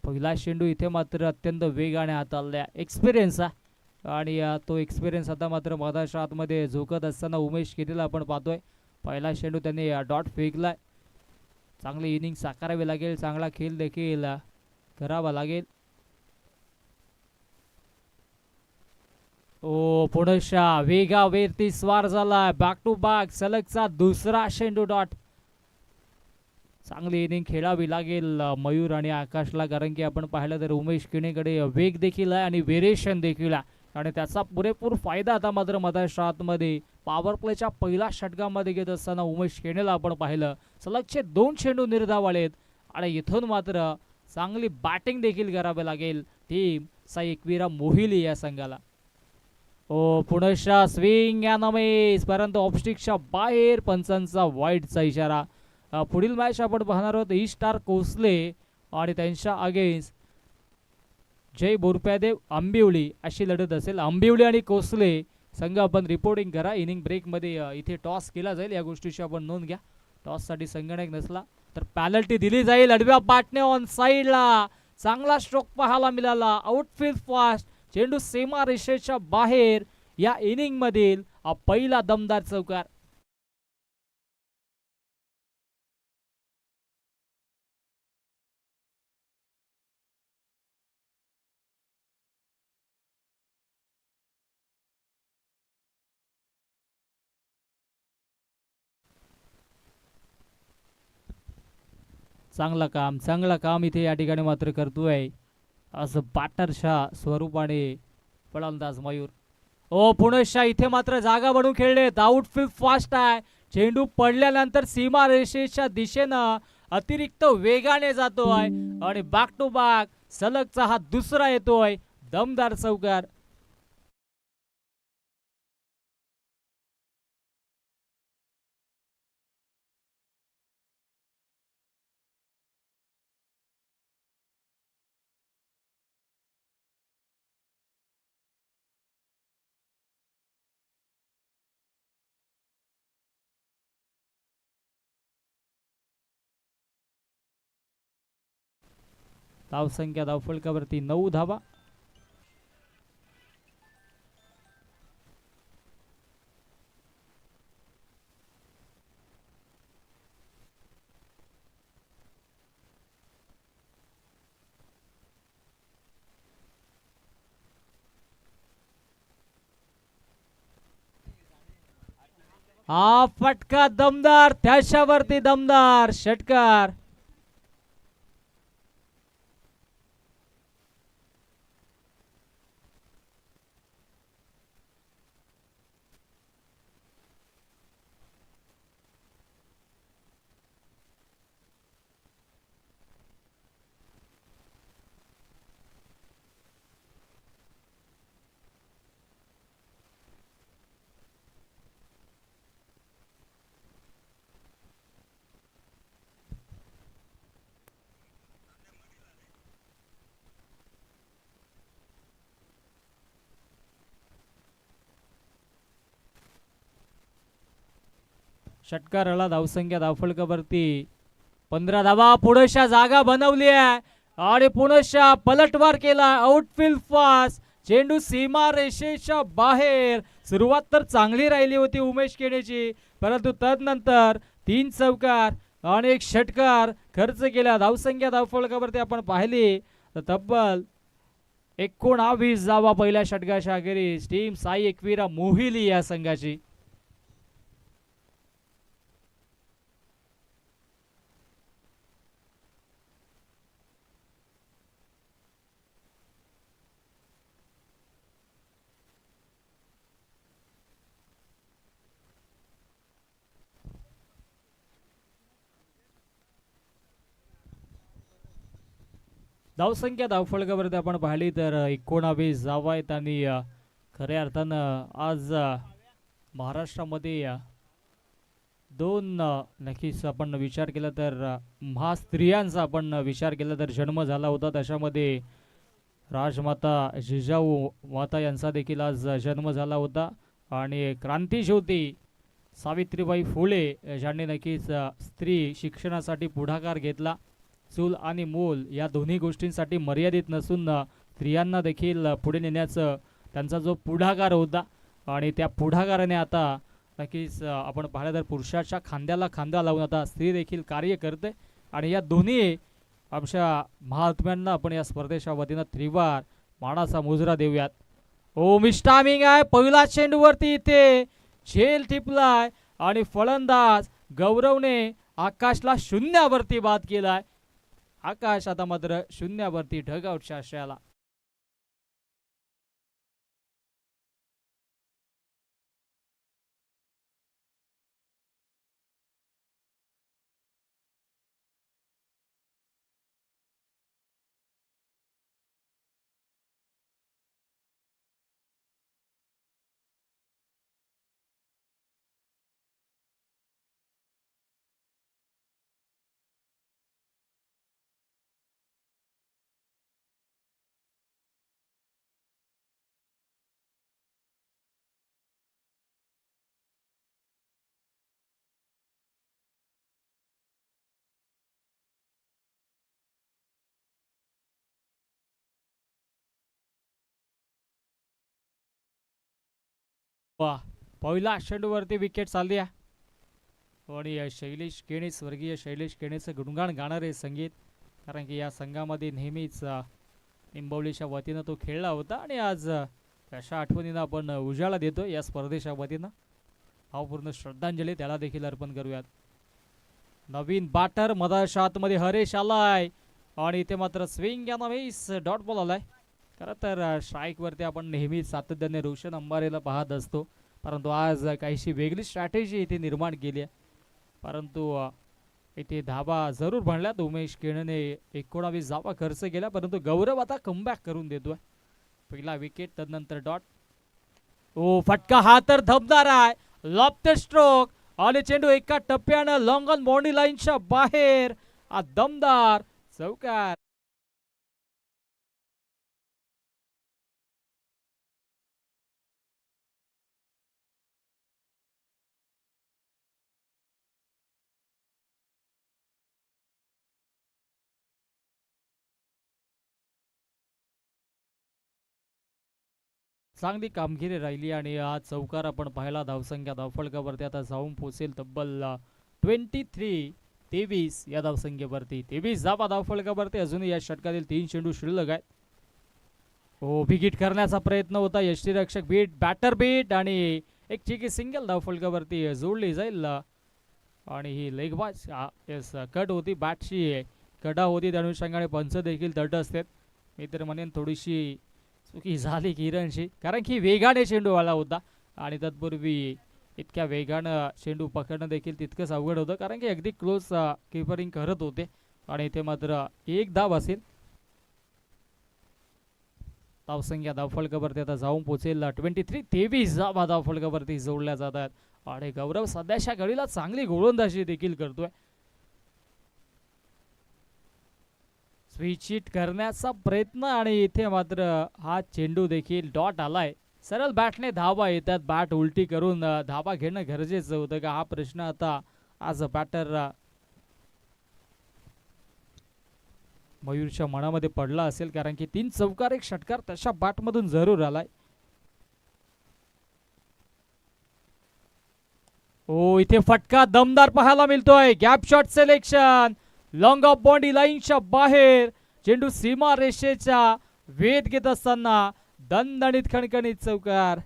पहिला चेंडू इथे मात्र अत्यंत वेगाने हाताळला, एक्सपिरियन्स आणि तो एक्सपिरियन्स आता मात्र मधाच्या आतमध्ये झोकत असताना उमेश केलेला आपण पाहतोय. पहिला चेंडू त्यांनी डॉट फेकलाय. चांगली इनिंग साकारावी लागेल, चांगला खेळ देखील करावा लागेल. ओ पुनशा वेगावरती स्वार झाला, बॅक टू बॅक सलगचा दुसरा चेंडू डॉट. चांगली इनिंग खेळावी लागेल मयूर आणि आकाशला, कारण की आपण पाहिलं तर उमेश किणेकडे वेग देखील आहे आणि व्हेरिएशन देखील आहे आणि त्याचा पुरेपूर फायदा आता मात्र मधाच्या आतमध्ये पॉवर प्लेच्या पहिल्या षटकामध्ये घेत असताना उमेश केणेला आपण पाहिलं. सलगचे 2 चेंडू निर्धावलेत आणि इथून मात्र चांगली बॅटिंग देखील करावी लागेल टीम साई एकविरा मोहिली या संघाला. ओ पुनशा स्विंग या नमेस, परंतु ऑफस्टिकच्या बाहेर, पंचांचा वाईटचा इशारा. पुढील मॅच आपण पाहणार आहोत ई स्टार कोसले आणि त्यांच्या अगेन्स्ट जय बोरप्यादेव आंबिवली अशी लढत असेल. आंबिवली आणि कोसले संघ आपण रिपोर्टिंग करा. इनिंग ब्रेकमध्ये इथे टॉस केला जाईल, या गोष्टीची आपण नोंद घ्या. टॉससाठी संगणक नसला तर पॅनल्टी दिली जाईल. अडव्या बॅटने ऑन साईडला चांगला स्ट्रोक पाहायला मिळाला. आउटफील्ड फास्ट, चेंडू सीमा रेषेच्या बाहेर. या इनिंग मधील पहिला दमदार चौकार. चांगला काम इथे या ठिकाणी मात्र करतोय असं पार्टनरच्या स्वरूपाने फलंदाज मयूर. ओ पुनशा इथे मात्र जागा बनवून खेळलेत. आउटफील्ड फास्ट आहे, चेंडू पडल्यानंतर सीमा रेषेच्या दिशेनं अतिरिक्त वेगाने जातोय आणि बॅक टू बॅक सलगचा हा दुसरा येतोय दमदार चौकार. धावसंख्या धावफलकावरती 9 धावा. हा फटका दमदार, त्याच्यावरती दमदार षटकार. षटकाराला धावसंख्या धावफलकावरती 15 धावा. पुनशा जागा बनवली आहे आणि पुनशा पलटवार केला. आउटफील्ड फास्ट, चेंडू सीमा रेषेच्या बाहेर. सुरुवात तर चांगली राहिली होती उमेश केणेची, परंतु तदनंतर 3 चौकार आणि 1 षटकार खर्च केला. धावसंख्या धावफलकावरती आपण पाहिली तर तब्बल 19 धावा पहिल्या षटकाच्या अखेरीस टीम साई एकविरा मोहिली या संघाची. धावसंख्या धावफलकावरती आपण पाहिली तर 19 धावा आहेत आणि खऱ्या अर्थानं आज महाराष्ट्रामध्ये 2 नक्कीच आपण विचार केला तर महास्त्रियांचा आपण विचार केला तर जन्म झाला होता. त्याच्यामध्ये राजमाता जिजाऊ माता यांचा देखील आज जन्म झाला होता आणि क्रांतिज्योती सावित्रीबाई फुले ज्यांनी नक्कीच स्त्री शिक्षणासाठी पुढाकार घेतला चूल आणि मूल या दोन्ही गोष्टींसाठी मर्यादित नसून स्त्रियांना देखील पुढे नेण्याचं त्यांचा जो पुढाकार होता आणि त्या पुढाकाराने आता नक्कीच आपण पाहिलं तर पुरुषाच्या खांद्याला खांदा लावून आता स्त्री देखील कार्य करते आणि या दोन्ही आमच्या महात्म्यांना आपण या स्पर्धेच्या वतीनं त्रिवार मानाचा मुजरा देऊयात. ओ मिस्टामिंग आहे पहिला चेंडूवरती इथे झेल टिपलाय आणि फलंदाज गौरवने आकाशला शून्यावरती बाद केलाय. आकाश आता मात्र शून्यावरती ढगआउटच्या आशयाला. वा पहिला चेंडूवरती विकेट चालली आहे आणि शैलेश केणे स्वर्गीय शैलेश केणेचं गुणगान गाणारे संगीत कारण की या संघामध्ये नेहमीच निंबवलीच्या वतीनं तो खेळला होता आणि आज अशा आठवणीनं आपण उजाळा देतो या स्पर्धेच्या वतीनं. भावपूर्ण श्रद्धांजली त्याला देखील अर्पण करूयात. नवीन बॅटर मधाच्या आतमध्ये हरेश आलाय आणि इथे मात्र स्विंग या नवीस डॉट बॉल आलाय. खरं तर स्ट्राईकवरती आपण नेहमीच सातत्याने रोशन अंबारेला पाहत असतो परंतु आज काहीशी वेगळी स्ट्रॅटेजी इथे निर्माण केली आहे. परंतु इथे धाबा जरूर म्हणल्यात. उमेश केणने 19 धावा खर्च केला परंतु गौरव आता कमबॅक करून देतोय. पहिला विकेट तदनंतर डॉट. ओ फटका हा तर धबदार आहे. लॉफ्ट स्ट्रोक आणि चेंडू एका टप्प्यानं लॉंग ऑन बाउंड्री लाईनच्या बाहेर. दमदार चौकार. चांगली कामगिरी राहिली आणि आज चौकार आपण पाहिला. धावसंख्या धावफलकावरती आता जाऊन पोचेल तब्बल 23 या धावसंख्येवरती. 23 धावा धावफलकावरती. अजूनही या षटकातील 3 चेंडू शिल्लक आहेत. हो विकेट करण्याचा प्रयत्न होता. यष्टीरक्षक बीट बॅटर बीट आणि एक चिकी सिंगल धावफलकावरती जोडली जाईल आणि ही लेगबाज येस कट होती. बॅटची कडा होती त्या अनुषंगाने पंच देखील तट असतात. मी तर म्हणेन थोडीशी चुकी झाली किरणशी कारण की वेगाने चेंडू आला होता आणि तत्पूर्वी इतक्या वेगानं चेंडू पकडणं देखील तितकंच अवघड होतं कारण की अगदी क्लोज किपरिंग करत होते आणि इथे मात्र एक धाव असेल. धावसंख्या धावफलकावरती आता जाऊन पोचेल 23 धावा धावफलकावरती जोडल्या जातात आणि गौरव सध्याच्या घडीला चांगली गोलंदाजी देखील करतोय. स्विच करण्याचा प्रयत्न आणि इथे मात्र हा चेंडू देखील डॉट आलाय. सरळ बॅटने धावा येतात. बॅट उलटी करून धावा घेणं गरजेचं होतं का हा प्रश्न आता आज बॅटर मयूरच्या मनामध्ये पडला असेल कारण की 3 चौकार 1 षटकार तशा बॅटमधून जरूर आलाय. ओ इथे फटका दमदार पाहायला मिळतोय. Gap shot selection long of boundary लाईनच्या बाहेर. चेंडू सीमा रेषेच्या वेध घेत असताना दणदणीत खणखणीत चौकार.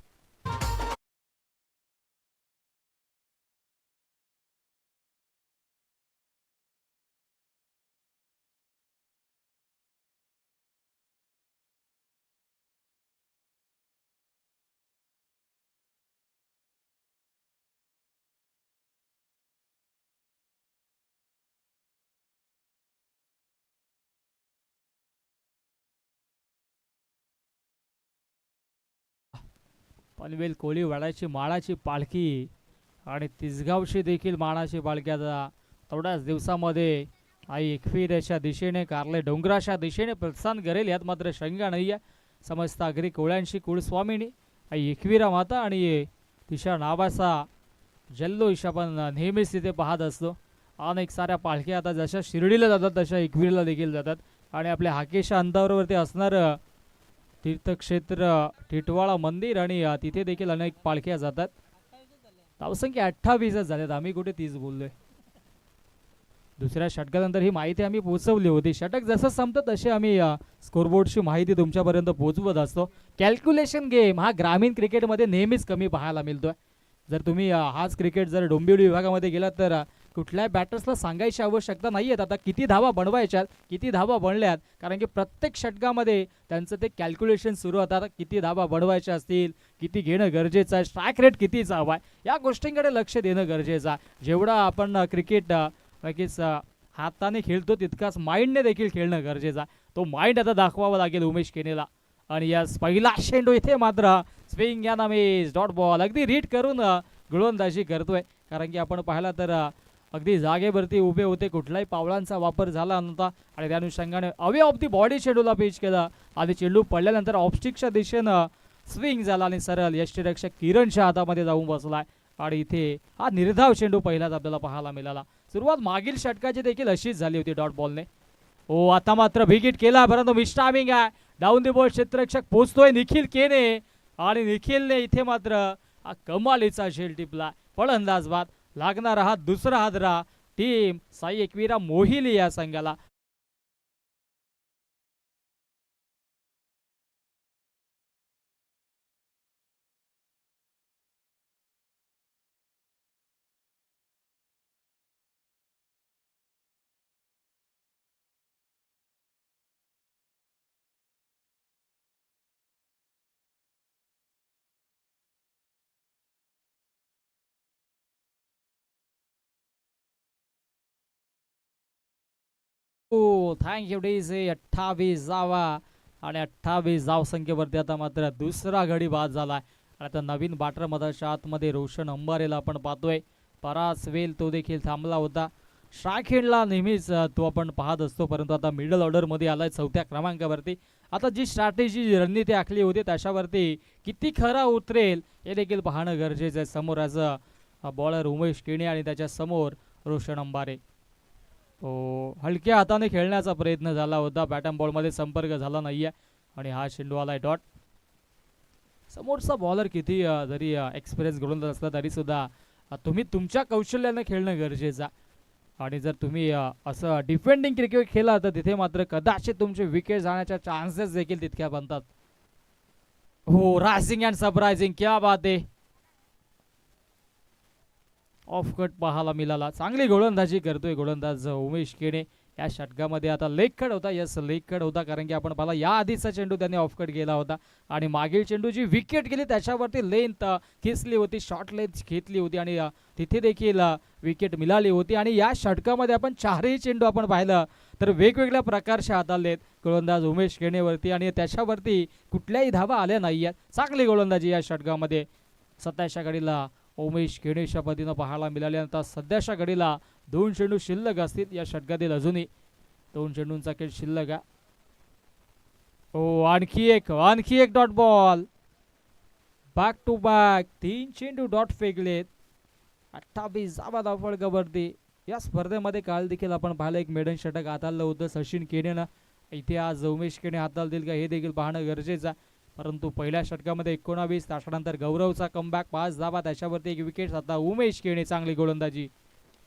पनवेल कोळीवाड्याची माळाची पालखी आणि तिसगावची देखील माळाची पालखी आता थोड्याच दिवसामध्ये आई एकवीरच्या दिशेने कारले डोंगराच्या दिशेने प्रस्थान करेल. यात मात्र शंका नाही आहे. समस्त आगरी कोळ्यांची कुळस्वामिनी आई एकवीरा माता आणि तिच्या नावाचा जल्लोष आपण नेहमीच तिथे पाहत असतो अनेक साऱ्या पालख्या आता जशा शिर्डीला जातात तशा एकविरीला देखील जातात आणि आपल्या हाकेशा अंतरावरती असणारं तीर्थक्षेत्र टिटवाळा मंदिर आणि तिथे देखील अनेक पालख्या जातात. धावसंख्या 28च झाल्यात, आम्ही कुठे 30 बोललोय. दुसऱ्या षटकानंतर ही माहिती आम्ही पोहोचवली होती. षटक जसं संपतं तशी आम्ही स्कोरबोर्डची माहिती तुमच्यापर्यंत पोहोचवत असतो. कॅल्क्युलेशन गेम हा ग्रामीण क्रिकेटमध्ये नेहमीच कमी पाहायला मिळतोय. जर तुम्ही हाच क्रिकेट जर डोंबिवली विभागामध्ये गेलात तर कुठल्याही बॅटर्सला सांगायची आवश्यकता नाही आहेत आता किती धावा बनवायच्यात, किती धावा बनल्यात, कारण की प्रत्येक षटकामध्ये त्यांचं ते कॅल्क्युलेशन सुरू होतं. आता किती धावा बनवायच्या असतील, किती घेणं गरजेचं आहे, स्ट्राईक रेट कितीचा हवा आहे, या गोष्टींकडे लक्ष देणं गरजेचं आहे. जेवढा आपण क्रिकेट नक्कीच हाताने खेळतो तितकाच माइंडने देखील खेळणं गरजेचं आहे. तो माइंड आता दाखवावा लागेल उमेश केनेला. आणि यास पहिला शेंडू इथे मात्र स्विंग या नामे डॉट बॉल अगदी रीड करून गोलंदाजी करतोय. कारण की आपण पाहिला तर अगदी जागेवरती उभे होते, कुठलाही पावलांचा वापर झाला नव्हता आणि त्या अनुषंगाने अवे ऑफ दी बॉडी चेंडूला पिच केला आणि चेंडू पडल्यानंतर ऑफस्टिकच्या दिशेनं स्विंग झाला आणि सरळ यष्टीरक्षक किरणच्या हातामध्ये जाऊन बसलाय. आणि इथे हा निर्धाव चेंडू पहिलाच आपल्याला पाहायला मिळाला. सुरुवात मागील षटकाची देखील अशीच झाली होती डॉट बॉलने. ओ आता मात्र विकेट केला, परंतु मिस्टामिंग आहे. डाऊन दी बॉल क्षेत्ररक्षक पोहोचतोय निखिल केने आणि निखिलने इथे मात्र हा कमालीचा झेल टिपला. फलंदाज बाद लागणारा हा दुसरा हादरा टीम साई एकविरा मोहिली या संघाला. हो थँक यू डीजे. 28 जावा आणि 28 धाव संख्येवरती आता मात्र दुसरा गडी बाद झाला. आणि आता नवीन बॅटर मधाच्या आतमध्ये रोशन अंबारेला आपण पाहतोय. परास वेल तो देखील थांबला होता. शाखेडला नेहमीच तो आपण पाहत असतो, परंतु आता मिडल ऑर्डरमध्ये आलाय 4थ्या क्रमांकावरती. आता जी स्ट्रॅटेजी रणनीती आखली होती त्याच्यावरती किती खरा उतरेल हे देखील पाहणं गरजेचं आहे. समोर ॲज बॉलर उमेश केणे आणि त्याच्या समोर रोशन अंबारे. हो हलक्या हाताने खेळण्याचा प्रयत्न झाला होता, बॅटम बॉलमध्ये संपर्क झाला नाहीये आणि हा चेंडू आलाय डॉट. समोरचा बॉलर किती जरी एक्सपिरियन्स घडून असला तरी सुद्धा तुम्ही तुमच्या कौशल्याने खेळणं गरजेचं. आणि जर तुम्ही असं डिफेंडिंग क्रिकेट खेळला तर तिथे मात्र कदाचित तुमचे विकेट जाण्याच्या चान्सेस देखील तितक्या बनतात. हो रायझिंग अँड सरप्रायझिंग क्या बात आहे. ऑफ कट पाहायला मिळाला. चांगली गोलंदाजी करतोय गोलंदाज उमेश केणे या षटकामध्ये. आता लेग कट होता, यस लेग कट होता, कारण की आपण पाहिला या आधीचा चेंडू त्यांनी ऑफ कट गेला होता आणि मागील चेंडू जी विकेट गेली त्याच्यावरती लेंथ खेचली होती, शॉर्ट लेंथ घेतली होती आणि तिथे देखील विकेट मिळाली होती. आणि या षटकामध्ये आपण चारही चेंडू आपण पाहिलं तर वेगवेगळ्या प्रकारचे हाताळलेत गोलंदाज उमेश केणेवरती आणि त्याच्यावरती कुठल्याही धावा आल्या नाही आहेत. चांगली गोलंदाजी या षटकामध्ये 27च्या घडीला उमेश केणेच्या पद्धतीनं पाहायला मिळाल्यानंतर सध्याच्या घडीला 2 चेंडू शिल्लक असतील या षटकातील. अजूनही 2 चेंडूंचा खेळ शिल्लक आहे. हो आणखी एक dot ball. Back to back 3 चेंडू डॉट फेकलेत. 28 धावा धावफलकावरती. या स्पर्धेमध्ये काल देखील आपण पाहिलं एक मेडन षटक हाताळलं होतं सचिन केनेनं. इथे आज उमेश केणे हाताळतील का हे देखील पाहणं गरजेचं आहे. परंतु पहिल्या षटकामध्ये 19 तासानंतर गौरवचा कमबॅक 5 धावा त्याच्यावरती 1 विकेट. आता उमेश केणे चांगली गोलंदाजी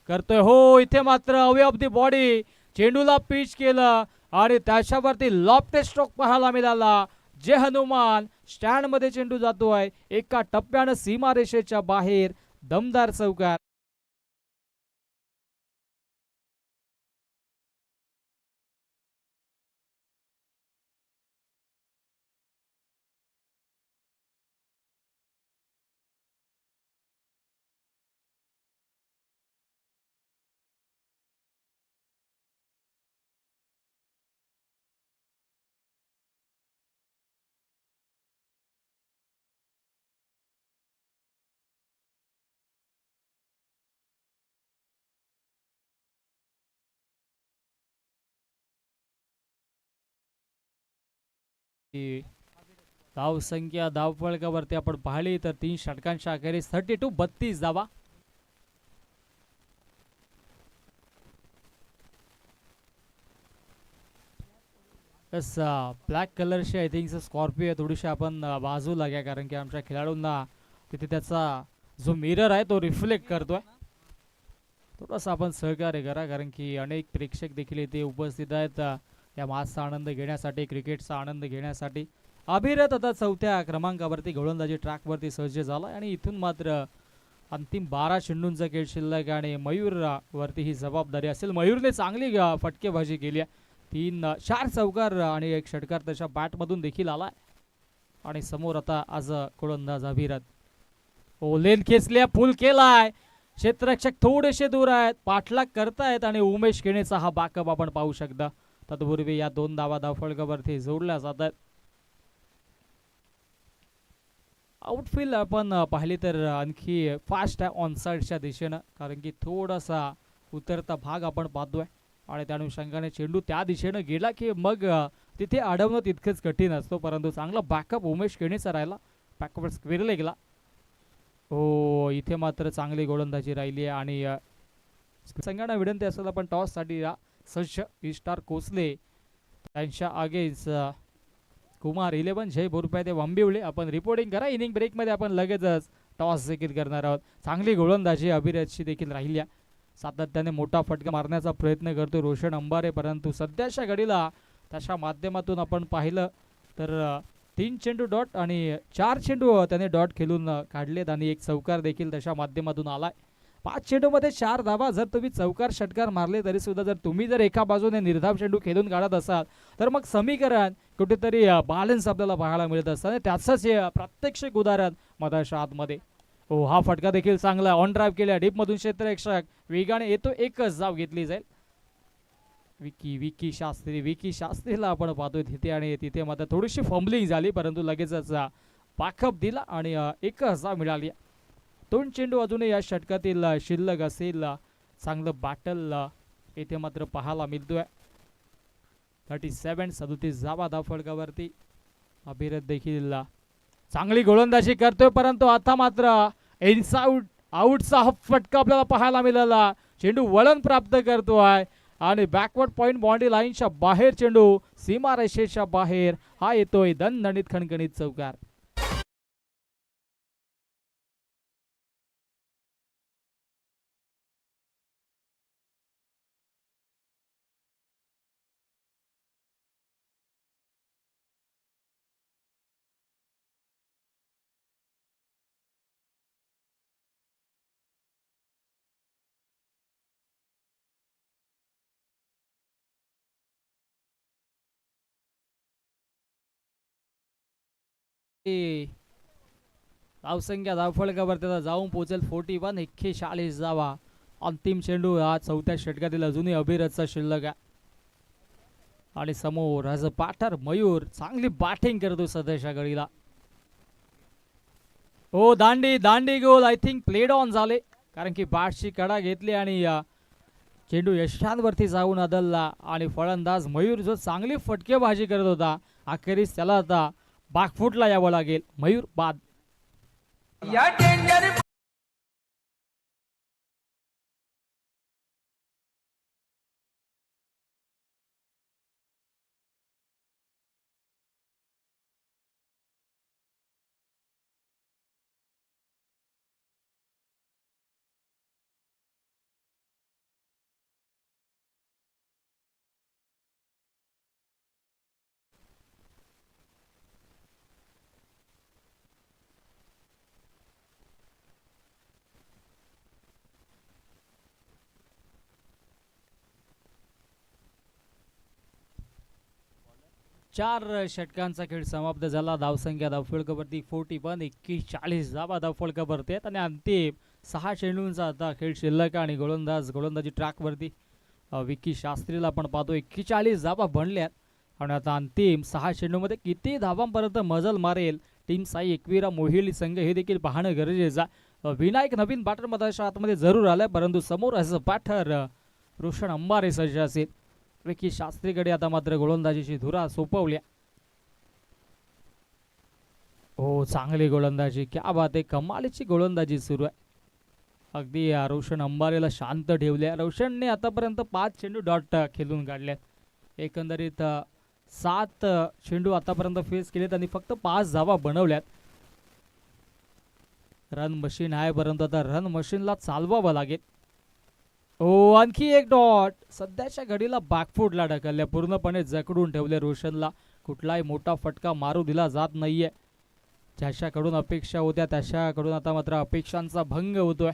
करतोय. हो इथे मात्र अवे ऑफ दी बॉडी चेंडूला पिच केलं आणि त्याच्यावरती लॉफ्टेड स्ट्रोक पाहायला मिळाला. जे हनुमान स्टँड मध्ये चेंडू जातोय एका टप्प्यानं सीमारेषेच्या बाहेर दमदार चौकार. धाव संख्या धावफलकावरती आपण पाहिली तर 3 षटकांच्या अखेरीस 32 धावा. यस ब्लॅक कलरची आय थिंक स्कॉर्पिओ थोडीशी आपण बाजूला घ्या, कारण की आमच्या खेळाडूंना तिथे त्याचा जो मिरर आहे तो रिफ्लेक्ट करतोय. थोडंसं आपण सहकार्य करा, कारण की अनेक प्रेक्षक देखील इथे उपस्थित आहेत या मॅचचा आनंद घेण्यासाठी, क्रिकेटचा आनंद घेण्यासाठी. अभिरथ आता 4थ्या क्रमांकावरती गोलंदाजी ट्रॅकवरती सज्ज झाला आणि इथून मात्र अंतिम 12 चेंडूंचा खेळ शिल्लक आणि मयूर वरती ही जबाबदारी असेल. मयूरने चांगली फटकेबाजी केली आहे. 4 चौकार आणि 1 षटकार त्याच्या बॅटमधून देखील आलाय. आणि समोर आता आज गोलंदाज अभिरथ. लेन खेचल्या, फुल केलाय. क्षेत्ररक्षक थोडेसे दूर आहेत, पाठलाग करतायत आणि उमेश केणेचा हा बॅकअप आपण पाहू शकता. तत्पूर्वी या 2 धावा धावफलकावरती जोडल्या जातात. आउटफील्ड आपण पाहिली तर आणखी फास्ट आहे ऑन साईडच्या दिशेनं, कारण की थोडासा उतरता भाग आपण पाहतोय आणि त्या अनुषंगाने चेंडू त्या दिशेनं गेला की मग तिथे अडवणं तितकंच कठीण असतो. परंतु चांगला बॅकअप उमेश केणेचा राहिला, बॅकअप स्क्वेअरला गेला. हो, इथे मात्र चांगली गोलंदाजी राहिली आहे आणि संघांना विनंती असेल आपण टॉससाठी सज्ज. स्टार कोसले त्यांच्या अगेन्स्ट कुमार 11 जय बोरपाय ते वांबिवळे. आपण रिपोर्टिंग करा. इनिंग ब्रेकमध्ये आपण लगेचच टॉस देखील करणार आहोत. चांगली गोलंदाजी अभिरथची देखील राहिली आहे. सातत्याने मोठा फटका मारण्याचा प्रयत्न करतो रोशन अंबारे, परंतु सध्याच्या घडीला त्याच्या माध्यमातून आपण पाहिलं तर 3 चेंडू डॉट आणि 4 चेंडू त्याने डॉट खेळून काढलेत आणि 1 चौकार देखील त्याच्या माध्यमातून आलाय. 5 चेंडूमध्ये 4 धावा. जर तुम्ही चौकार षटकार मारले तरी सुद्धा जर तुम्ही एका बाजूने निर्धाव चेंडू खेळून काढत असाल तर मग समीकरण कुठेतरी बॅलन्स आपल्याला पाहायला मिळत असतं आणि त्याचंच हे प्रात्यक्षिक उदाहरण मधाच्या आतमध्ये. हो, हा फटका देखील चांगला ऑन ड्राईव्ह केला डीपमधून. क्षेत्ररक्षक वेगाने येतो, एकच धाव घेतली जाईल. विकी शास्त्रीला आपण पाहतोय तिथे आणि तिथे मात्र थोडीशी फंबलिंग झाली, परंतु लगेचच बॅकअप दिला आणि एकच धाव मिळाली. 2 चेंडू अजूनही या षटकातील शिल्लक असेल. चांगलं बॅटल इथे मात्र पाहायला मिळतोय. 37 धावा धावफलकावरती. अभिरथ देखील चांगली गोलंदाजी करतोय, परंतु आता मात्र इनसाइड आउटचा फटका आपल्याला पाहायला मिळाला. चेंडू वळण प्राप्त करतोय आणि बॅकवर्ड पॉइंट बाउंड्री लाईनच्या बाहेर चेंडू सीमारेषेच्या बाहेर हा येतोय. दणदणीत खणखणीत चौकार. धावसंख्या धावफलकावर त्याचा जाऊन पोहोचेल 41. 41 धावा. अंतिम चेंडू हा 4थ्या षटकातील अजूनही अभिरथचा शिल्लक आहे आणि समोर ॲज अ बॅटर मयूर चांगली बॅटिंग करतो सध्याच्या घडीला. हो, दांडी गोल आय थिंक प्लेड ऑन झाले, कारण की बॅटची कडा घेतली आणि चेंडू यशांवरती जाऊन आदलला आणि फलंदाज मयूर जो चांगली फटकेबाजी करत होता, अखेरीस त्याला आता बॅकफुटला यावं लागेल. मयूर बाद. चार षटकांचा खेळ समाप्त झाला. धावसंख्या धावफलकावरती 41. 41 धावा धावफलकावरती आहेत आणि अंतिम 6 चेंडूंचा आता खेळ शिल्लक आणि गोलंदाजी ट्रॅकवरती विकी शास्त्रीला आपण पाहतो. 41 धावा बनल्यात आणि आता अंतिम 6 चेंडूमध्ये किती धावांपर्यंत मजल मारेल टीम साई एकविरा मोहिली संघ हे देखील पाहणं गरजेचं आहे. विनायक नवीन बॅटर मधाच्या आतमध्ये जरूर आलाय, परंतु समोर ॲज अ बॅटर रोशन अंबारे सज्ज असेल. विकी शास्त्रीकडे आता मात्र गोलंदाजीची धुरा सोपवल्या. हो, चांगली गोलंदाजी, क्या बात आहे. कमालीची गोलंदाजी सुरू आहे. अगदी रोशन अंबारेला शांत ठेवले. रोशनने आतापर्यंत 5 चेंडू डॉट खेळून काढल्यात. एकंदरीत 7 चेंडू आतापर्यंत फेस केलेत आणि फक्त 5 धावा बनवल्यात. रन मशीन आहे परंतु आता रन मशीनला चालवावं लागेल. ओ आणखी एक डॉट. सध्याच्या घडीला बॅकफूटला ढकलल्या, पूर्णपणे जकडून ठेवले रोशनला. कुठलाही मोठा फटका मारू दिला जात नाहीये. ज्याच्याकडून अपेक्षा होत्या त्याच्याकडून आता मात्र अपेक्षांचा भंग होतोय.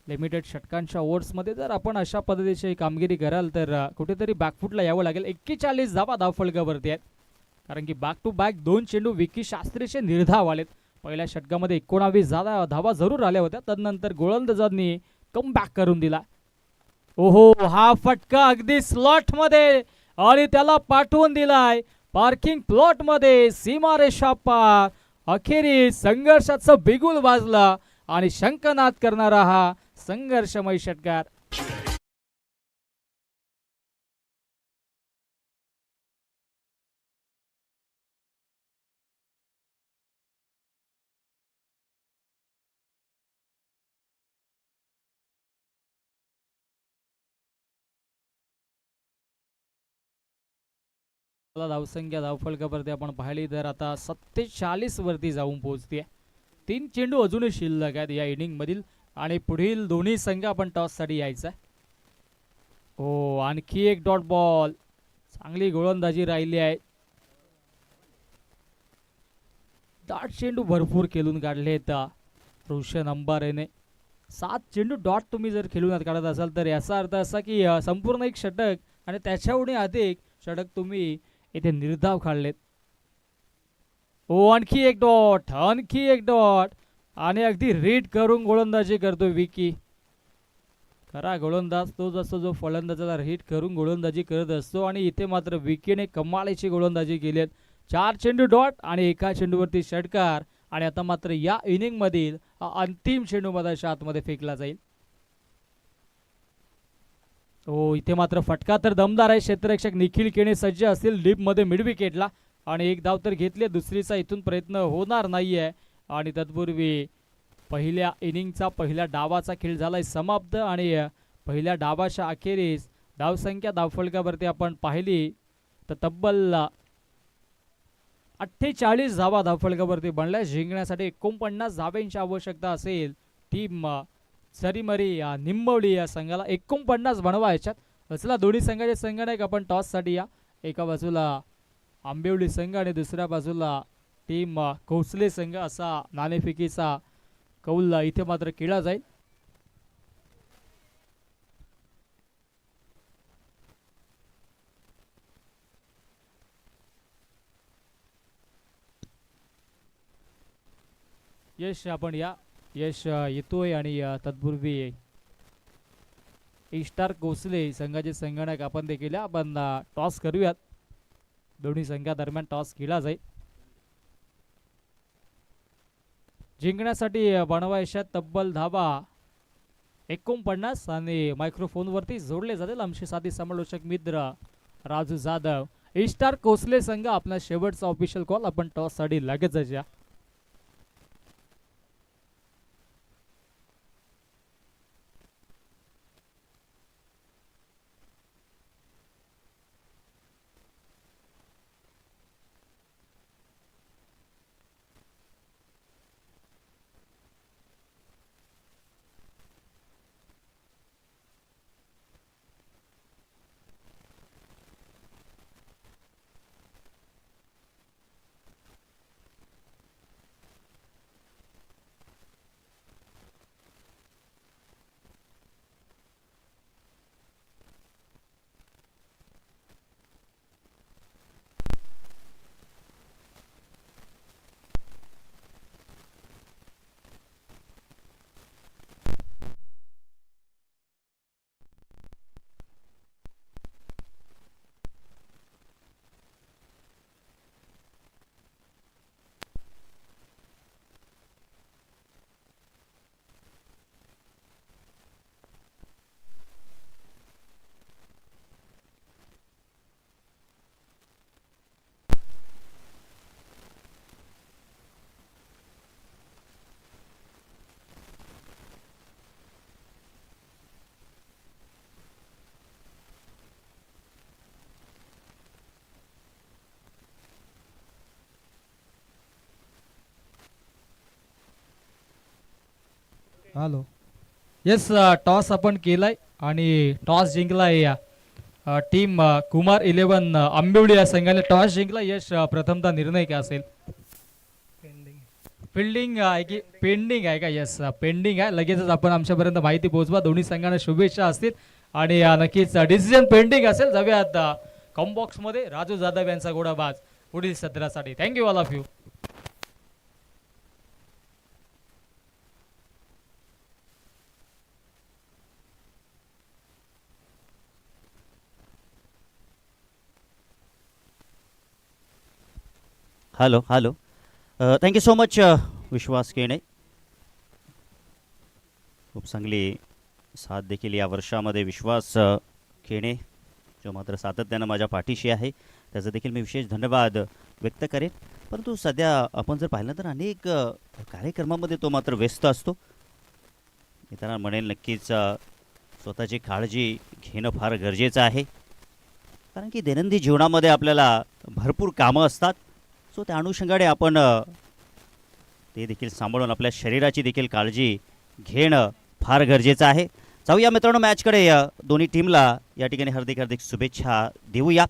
लिमिटेड षटकांच्या ओव्हर्समध्ये जर आपण अशा पद्धतीची कामगिरी कराल तर कुठेतरी बॅकफूटला यावं लागेल. 41 धावा धावफलकावरती आहेत, कारण की बॅक टू बॅक 2 चेंडू विकी शास्त्रीचे निर्धाव आलेत. पहिल्या षटकामध्ये 19 धावा जरूर आल्या होत्या, तदनंतर गोलंदाजांनी कमबॅक करून दिला. ओहो, हा फटका अगदी स्लॉट मध्ये आणि त्याला पाठवून दिलाय पार्किंग प्लॉट मध्ये, सीमारेषा पार. अखेरीस संघर्षाचं बिगुल वाजला आणि शंखनाद करणारा हा संघर्षमय षटकार. धावसंख्या धावफलकावरती आपण पाहिली तर आता 47 वरती जाऊन पोहोचते. 3 चेंडू अजूनही शिल्लक आहेत या इनिंग मधील आणि पुढील दोन्ही संघ आपण टॉस साठी यायचा. हो, आणखी एक डॉट बॉल. चांगली गोलंदाजी राहिली आहे. दाट चेंडू भरपूर खेळून काढलेत रोशन अंबारेने. 7 चेंडू डॉट तुम्ही जर खेळून काढत असाल तर याचा अर्थ असा की संपूर्ण एक षटक आणि त्याच्याहून अधिक षटक तुम्ही इथे निर्धाव काढलेत. ओ आणखी एक डॉट, आणखी एक डॉट आणि अगदी रीड करून गोलंदाजी करतो विकी. खरा गोलंदाज तोच असतो जो फलंदाजाला हिट करून गोलंदाजी करत असतो आणि इथे मात्र विकीने कमालीची गोलंदाजी केली. 4 चेंडू डॉट आणि एका चेंडूवरती षटकार आणि आता मात्र या इनिंग मधील अंतिम चेंडू मधाच्या आतमध्ये फेकला जाईल. हो, इथे मात्र फटका तर दमदार आहे. क्षेत्ररक्षक निखिल केणे सज्ज असतील डीप मध्ये मिड विकेटला आणि एक धाव तर घेतली. दुसरीचा इथून प्रयत्न होणार नाहीये आणि तत्पूर्वी पहिल्या इनिंगचा पहिल्या डावाचा खेळ झालाय समाप्त आणि पहिल्या डावाच्या अखेरीस धावसंख्या धावफलकावरती आपण पाहिली तर तब्बल 48 धावा धावफलकावरती बनल्या. जिंकण्यासाठी 49 धावांची आवश्यकता असेल. टीम सरीमरी निंबवली या संघाला 49 बनवायच्यात. चला, दोन्ही संघाचे संघटक आपण टॉस साठी या. एका बाजूला आंबिवली संघ आणि दुसऱ्या बाजूला टीम कोसले संघ असा नाणेफेकीचा कौल इथे मात्र केला जाईल. यश आपण या. यश येतोय आणि तत्पूर्वी स्टार कोसले संघाचे संगणक आपण देखील आपण टॉस करूयात. दोन्ही संघादरम्यान टॉस केला जाईल. जिंकण्यासाठी बनवायच्या तब्बल धावा 49 आणि मायक्रोफोनवरती जोडले जातील आमचे साथी समालोचक मित्र राजू जाधव. स्टार कोसले संघ आपला शेवटचा ऑफिशियल कॉल. आपण टॉस साठी लगेचच या. हॅलो. येस, टॉस आपण केलाय आणि टॉस जिंकलाय टीम कुमार 11 आंबिवली या संघाने टॉस जिंकला. यश, प्रथमतः निर्णय काय असेल? फिल्डिंग आहे की पेंडिंग आहे का? येस, पेंडिंग आहे. लगेचच आपण आमच्यापर्यंत माहिती पोहोचवा. दोन्ही संघांना शुभेच्छा असतील आणि नक्कीच डिसिजन पेंडिंग असेल. जाऊयात कॉम्बॉक्स मध्ये राजू जाधव यांचा गोडाबाज पुढील सत्रासाठी. Thank you all of you. Hello hello. Thank you so much Vishwas Kene. खूप चांगली साथ देखील या वर्षामध्ये विश्वास केणे जो मात्र सातत्यानं माझ्या पाठीशी आहे त्याचा देखील मी विशेष धन्यवाद व्यक्त करेन. परंतु सध्या आपण जर पाहिलं तर अनेक कार्यक्रमामध्ये तो मात्र व्यस्त असतो. मी त्यांना म्हणेल नक्कीच स्वतःची काळजी घेणं फार गरजेचं आहे. कारण की दैनंदिन जीवनामध्ये आपल्याला भरपूर कामं असतात. सो त्या अनुषंगाने आपण ते देखील सांभाळून आपल्या शरीराची देखील काळजी घेणं फार गरजेचं आहे. जाऊया मित्रांनो मॅचकडे. दोन्ही टीमला या ठिकाणी हार्दिक हार्दिक शुभेच्छा देऊया.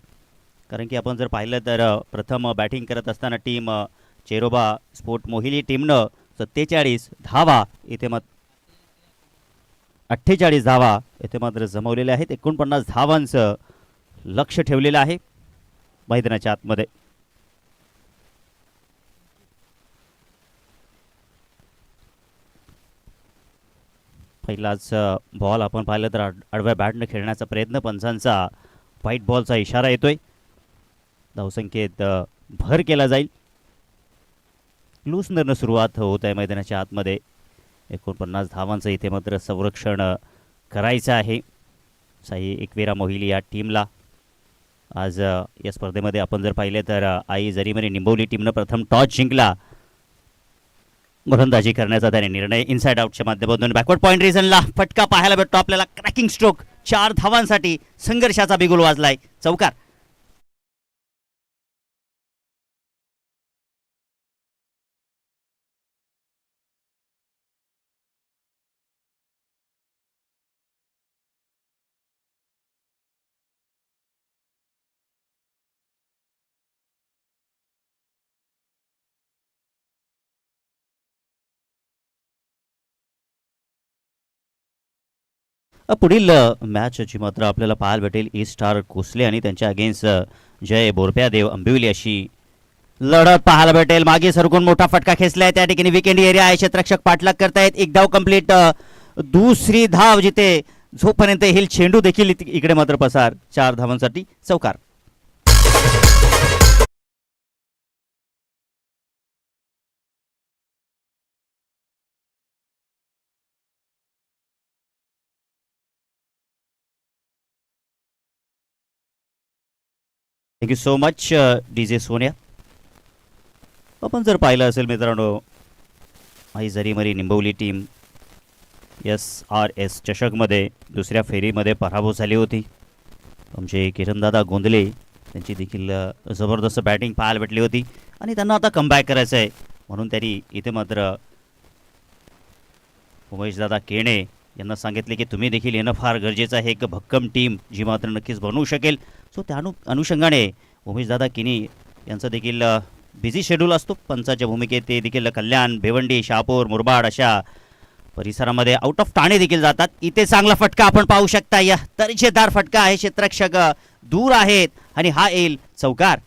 कारण की आपण जर पाहिलं तर प्रथम बॅटिंग करत असताना टीम चेरोबा स्पोर्ट मोहिली टीमनं 47 धावा इथे 48 धावा इथे मात्र जमवलेल्या आहेत. 49 धावांचं लक्ष ठेवलेलं आहे मैदानाच्या आतमध्ये. पहिलाच बॉल आपण पाहिलं तर आडव्या बॅटनं खेळण्याचा प्रयत्न. पंचांचा व्हाईट बॉलचा इशारा येतोय. धावसंख्येत भर केला जाईल. लूसनरनं सुरुवात होत आहे मैदानाच्या आतमध्ये. 49 धावांचं इथे मात्र संरक्षण करायचं आहे साई एकवेरा मोहिली या टीमला. आज या स्पर्धेमध्ये आपण जर पाहिले तर आई जरीमरी निंबवली टीमनं प्रथम टॉस जिंकला. गोलंदाजी करण्याचा त्याने निर्णय. इनसाइड आउटच्या माध्यमातून बॅकवर्ड पॉईंट रिजनला फटका पाहायला भेटतो आपल्याला. क्रॅकिंग स्ट्रोक 4 धावांसाठी संघर्षाचा बिगुल वाजलाय. चौकार. पुढील मॅच जी मात्र आपल्याला पाहायला भेटेल ई स्टार कोसले आणि त्यांच्या अगेन्स्ट जय बोरप्यादेव अंबिवली अशी लढत पाहायला भेटेल. मागे सरकून मोठा फटका खेचलाय त्या ठिकाणी. विकेंड एरिया आहे. क्षेत्ररक्षक पाठलाग करतायत. एक धाव कंप्लीट. दुसरी धाव जिथे जोपर्यंत येईल चेंडू देखील इकडे मात्र पसार. 4 धावांसाठी चौकार. Thank you so much D J सोन्या. आपण जर पाहिलं असेल मित्रांनो आई जरीमरी निंबवली टीम SRS चषकमध्ये दुसऱ्या फेरीमध्ये पराभव झाली होती. आमचे किरणदादा गोंदले त्यांची देखील जबरदस्त बॅटिंग पाहायला भेटली होती आणि त्यांना आता कमबॅक करायचं आहे. म्हणून त्यांनी इथे मात्र उमेशदादा केणे यांना सांगितले की तुम्ही देखील येणं फार गरजेचं आहे. एक भक्कम टीम जी मात्र नक्कीच बनवू शकेल. सो त्या अनुषंगाने उमेशदादा केणी यांचा देखील बिझी शेड्यूल असतो. पंचाच्या भूमिकेत ते देखील कल्याण, भिवंडी, शहापूर, मुरबाड अशा परिसरामध्ये आउट ऑफ ठाणे देखील जातात. इथे चांगला फटका आपण पाहू शकता. या दर्जेदार फटका आहे. क्षेत्ररक्षक दूर आहेत आणि हा येईल चौकार.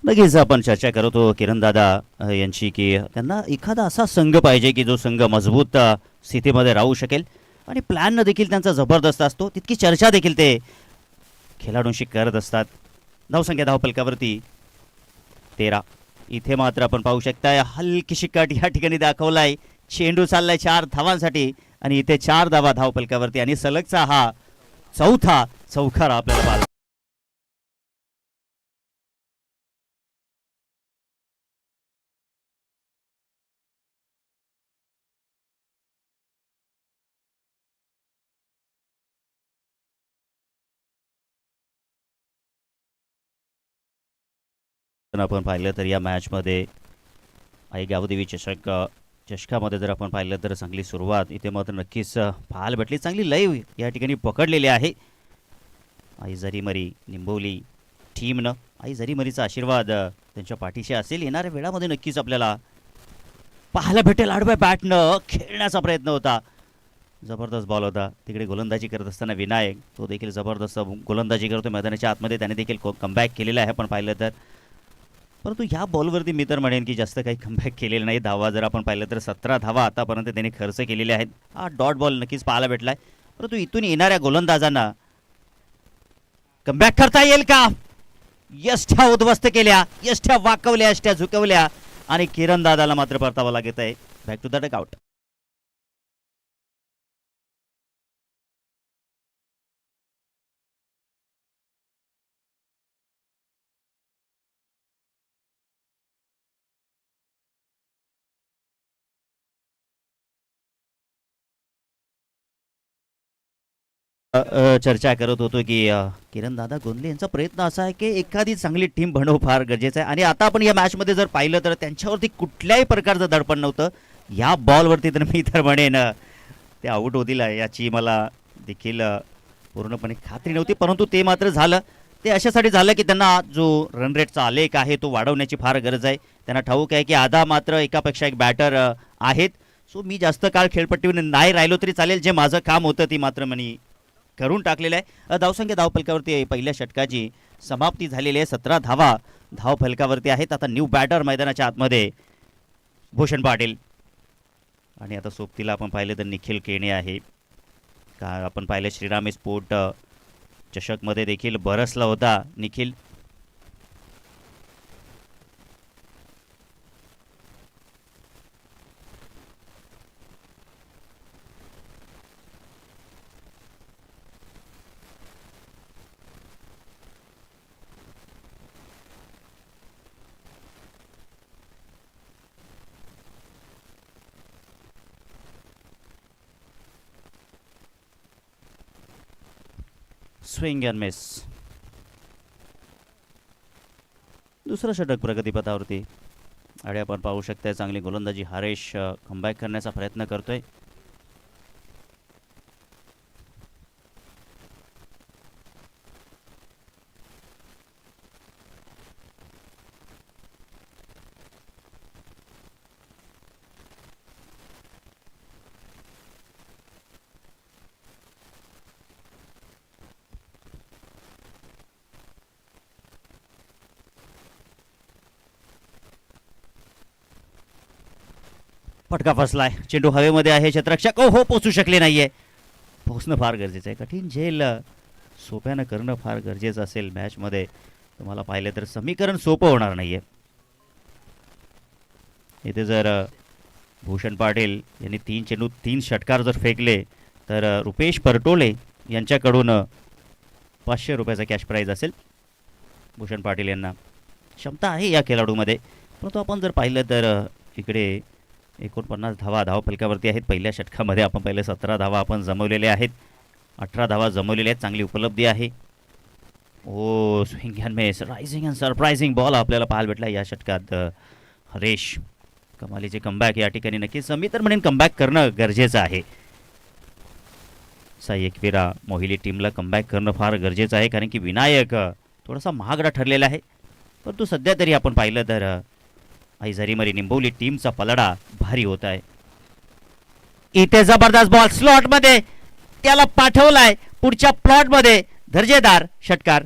लगेच आपण चर्चा करतो किरणदादा यांची की त्यांना एखादा असा संघ पाहिजे की जो संघ मजबूत स्थितीमध्ये राहू शकेल आणि प्लॅन देखील त्यांचा जबरदस्त असतो. तितकी चर्चा देखील ते खेळाडूंशी करत असतात. धावसंख्या धावपलकावरती 13. इथे मात्र आपण पाहू शकता हलकीशी कट या ठिकाणी दाखवलाय. चेंडू चाललाय 4 धावांसाठी आणि इथे 4 धावा धावपलकावरती आणि सलगचा हा चौथा चौकार आपल्याला पाहायला पण आपण पाहिलं तर या मॅचमध्ये आई गावदेवी चषकामध्ये जर आपण पाहिलं तर चांगली सुरुवात इथे मात्र नक्कीच पाहायला भेटली. चांगली लाईव्ह या ठिकाणी पकडलेली आहे आई जरीमरी निंबोली टीमनं. आई जरीमरीचा आशीर्वाद त्यांच्या पाठीशी असेल. येणाऱ्या वेळामध्ये नक्कीच आपल्याला पाहायला भेटेल. आडव्या बॅटनं खेळण्याचा प्रयत्न होता. जबरदस्त बॉल होता. तिकडे गोलंदाजी करत असताना विनायक तो देखील जबरदस्त गोलंदाजी करतो मैदानाच्या आतमध्ये. त्याने देखील कमबॅक केलेला आहे आपण पाहिलं तर. परंतु ह्या बॉलवरती मी तर म्हणेन की जास्त काही कमबॅक केलेलं नाही. धावा जर आपण पाहिलं तर 17 धावा आतापर्यंत त्यांनी खर्च केलेले आहेत. हा डॉट बॉल नक्कीच पाहायला भेटला आहे. परंतु इथून येणाऱ्या गोलंदाजांना कमबॅक करता येईल का? यष्ट्या उद्ध्वस्त केल्या, यष्ट्या वाकवल्या, यष्ट्या झुकवल्या आणि किरण दादाला मात्र परतावं लागत आहे. Back to the dugout. चर्चा करत होतो की किरण दादा गोंदले यांचा प्रयत्न असा आहे की एखादी चांगली टीम बनव फार गरजेचं आहे. आणि आता आपण या मॅचमध्ये जर पाहिलं तर त्यांच्यावरती कुठल्याही प्रकारचं दडपण नव्हतं. या बॉलवरती तर मी तर म्हणेन ते आऊट होतील याची मला देखील पूर्णपणे खात्री नव्हती. परंतु ते मात्र झालं. ते अशासाठी झालं की त्यांना जो रन रेटचा आलेख आहे तो वाढवण्याची फार गरज आहे. त्यांना ठाऊक आहे की आधा मात्र एकापेक्षा एक बॅटर आहेत. सो मी जास्त काळ खेळपट्टीवर नाही राहिलो तरी चालेल. जे माझं काम होतं ती मात्र मी करून टाकलेलं आहे. धावसंख्या धावफलकावरती पहिल्या षटकाची समाप्ती झालेली आहे. 17 धावा धावफलकावरती आहेत. आता न्यू बॅटर मैदानाच्या आतमध्ये भूषण पाटील आणि आता सोबतीला आपण पाहिलं तर निखिल केणे आहे. का आपण पाहिलं श्रीराम स्पोर्ट चषकमध्ये देखील बरसला होता निखिल. Swing and miss. दुसरं षटक प्रगतीपथावरती आणि आपण पाहू शकता चांगली गोलंदाजी हरेश कमबॅक करण्याचा प्रयत्न करतोय. फटका फसलाय. चेंडू हवेमध्ये आहे. क्षेत्ररक्षक हो पोचू शकले नाहीये. पोहोचणं फार गरजेचं आहे. कठीण झेल सोप्यानं करणं फार गरजेचं असेल मॅचमध्ये. तुम्हाला पाहिलं तर समीकरण सोपं होणार नाहीये. इथे जर भूषण पाटील यांनी 3 चेंडू 3 षटकार जर फेकले तर रुपेश परटोळे यांच्याकडून 500 रुपयाचा कॅश प्राईज असेल. भूषण पाटील यांना क्षमता आहे या खेळाडूमध्ये. परंतु आपण जर पाहिलं तर इकडे 49 धावा धावफलकावरती आहेत. पहिल्या षटकामध्ये आपण पाहिलं 17 धावा आपण जमवलेल्या आहेत. 18 धावा जमवलेल्या आहेत. चांगली उपलब्धी आहे. Oh swing and miss. Rising and surprising ball आपल्याला पाहायला भेटला या षटकात. हरेश कमालीचे कमबॅक या ठिकाणी नक्कीच मी तर म्हणेन कमबॅक करणं गरजेचं आहे. साई एकविरा मोहिली टीमला कमबॅक करणं फार गरजेचं आहे. कारण की विनायक थोडासा महागडा ठरलेला आहे. परंतु सध्या तरी आपण पाहिलं तर आई जरीमरी निंबोली टीमचा पलडा भारी होत आहे. इथे जबरदस्त बॉल स्लॉटमध्ये त्याला पाठवलाय पुढच्या प्लॉटमध्ये. दर्जेदार षटकार.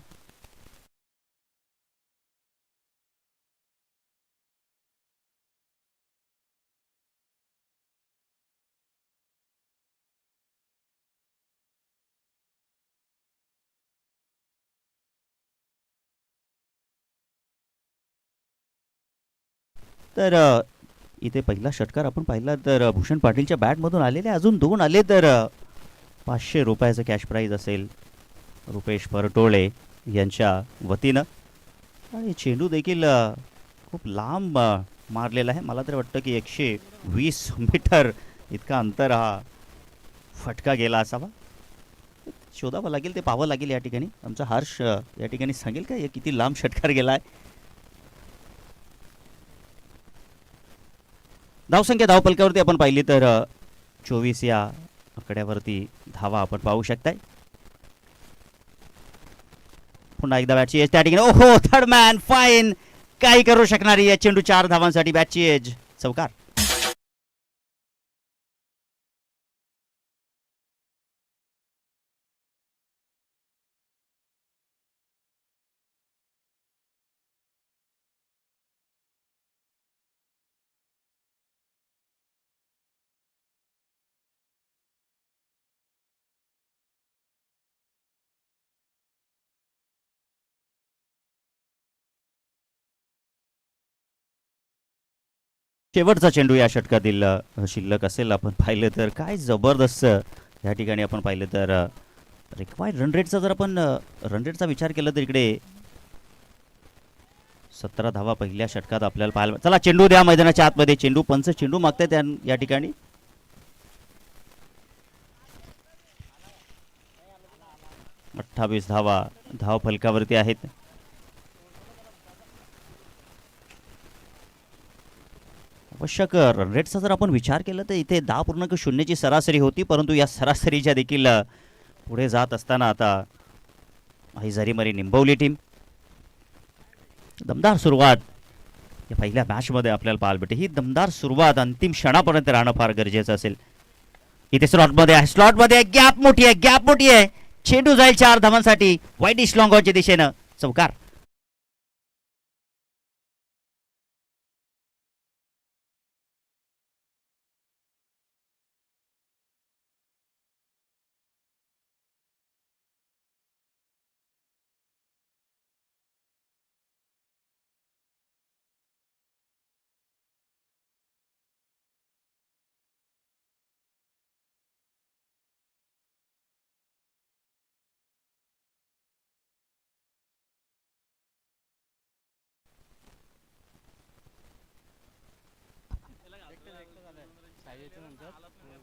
तर इथे पहिला षटकार आपण पाहिला तर भूषण पाटीलच्या बॅटमधून आलेले अजून 2 आले तर 500 रुपयाचं कॅश प्राईज असेल रुपेश परटोळे यांच्या वतीनं. आणि चेंडू देखील खूप लांब मारलेला आहे. मला तर वाटतं की 120 मीटर इतका अंतर हा फटका गेला असावा. शोधावं लागेल ते पाहावं लागेल या ठिकाणी. आमचा हर्ष या ठिकाणी सांगेल का किती लांब षटकार गेला आहे. धावसंख्या धावपलकावरती आपण पाहिली तर 24 या आकड्यावरती धावा आपण पाहू शकताय. पुन्हा एकदा बॅटची एज त्या ठिकाणी. ओहो, थर्ड मॅन फाईन, काही करू शकणारी या चेंडू 4 धावांसाठी बॅटची एज, चौकार. शेवटचा चेंडू या षटकातील शिल्लक असेल आपण पाहिलं तर. काय जबरदस्त या ठिकाणी आपण पाहिलं तर रिक्वायर्ड रन रेटचा जर आपण रन रेटचा विचार केला तर इकडे 17 धावा पहिल्या षटकात आपल्याला पाहायला. चला चेंडू द्या मैदानाच्या आतमध्ये. चेंडू पंच चेंडू मागतायत या ठिकाणी. अठ्ठावीस धावा धाव फलकावरती आहेत. आवश्यक रन रेटचा जर आपण विचार केला तर इथे 10.0ची सरासरी होती, परंतु या सरासरीच्या देखील पुढे जात असताना आता अहिजारीमरी निंबवली टीम. दमदार सुरुवात या पहिल्या मॅचमध्ये आपल्याला पाहायला भेटते. ही दमदार सुरुवात अंतिम क्षणापर्यंत राहणं फार गरजेचं असेल. इथे स्लॉटमध्ये आहे, स्लॉटमध्ये गॅप मोठी आहे, गॅप मोठी आहे. चेंडू जाईल 4 धावांसाठी वाईट इश लॉंग ऑनच्या दिशेनं, चौकार.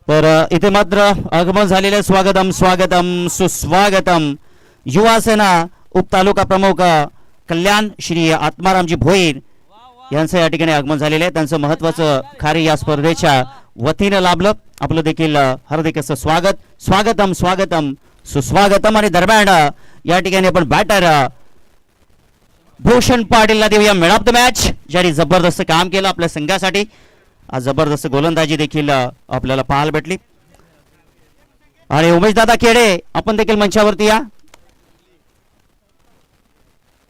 तर इथे मात्र आगमन झालेलं. स्वागतम स्वागतम सुस्वागतम. युवा सेना उपतालुका प्रमुख कल्याण श्री आत्मारामजी भोईर यांचं या ठिकाणी आगमन झालेलं आहे. त्यांचं महत्वाचं कार्य या स्पर्धेच्या वतीनं लाभलं. आपलं देखील हार्दिक असं स्वागत. स्वागतम स्वागतम सुस्वागतम. आणि दरम्यान या ठिकाणी आपण बॅटर भूषण पाटीलला देऊया मॅन ऑफ द मॅच, ज्यांनी जबरदस्त काम केलं आपल्या संघासाठी. आज जबरदस्त गोलंदाजी देखील आपल्याला पाहायला भेटली. आणि उमेशदादा खेडे आपण देखील मंचावरती या.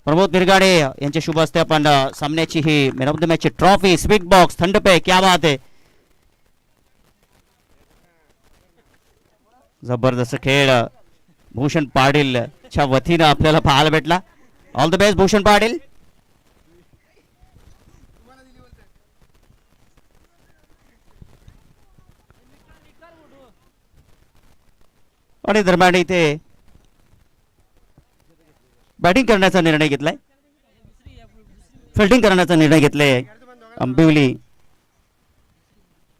प्रमोद निरगाडे यांच्या शुभ हस्ते आपण सामन्याची he man of the match ची ट्रॉफी, स्पीक बॉक्स, थंड पे, क्या बात आहे. जबरदस्त खेळ भूषण पाटीलच्या वतीनं आपल्याला पाहायला भेटला. All the best Bhushan Patil. आणि दरम्यान इथे बॅटिंग करण्याचा निर्णय घेतलाय, फिल्डिंग करण्याचा निर्णय घेतलाय आंबिवली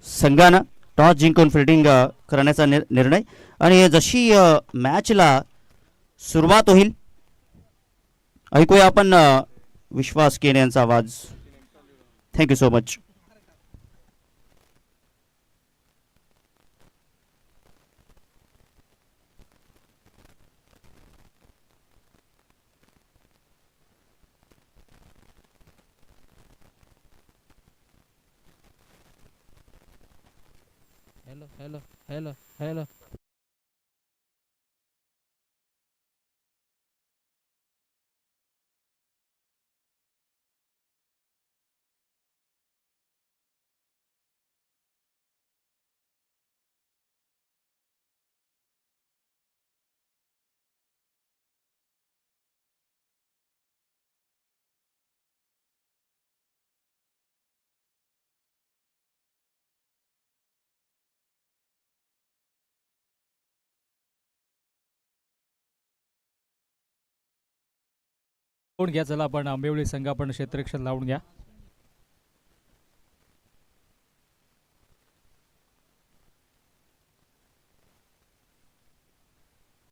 संघानं. टॉस जिंकून फिल्डिंग करण्याचा निर्णय. आणि जशी मॅचला सुरुवात होईल ऐकूया आपण विश्वास केने यांचा आवाज. Thank you so much. Hello hello hello hello. लावून घ्या. चला आपण आंबिवली संघ आपण क्षेत्ररक्षण लावून घ्या.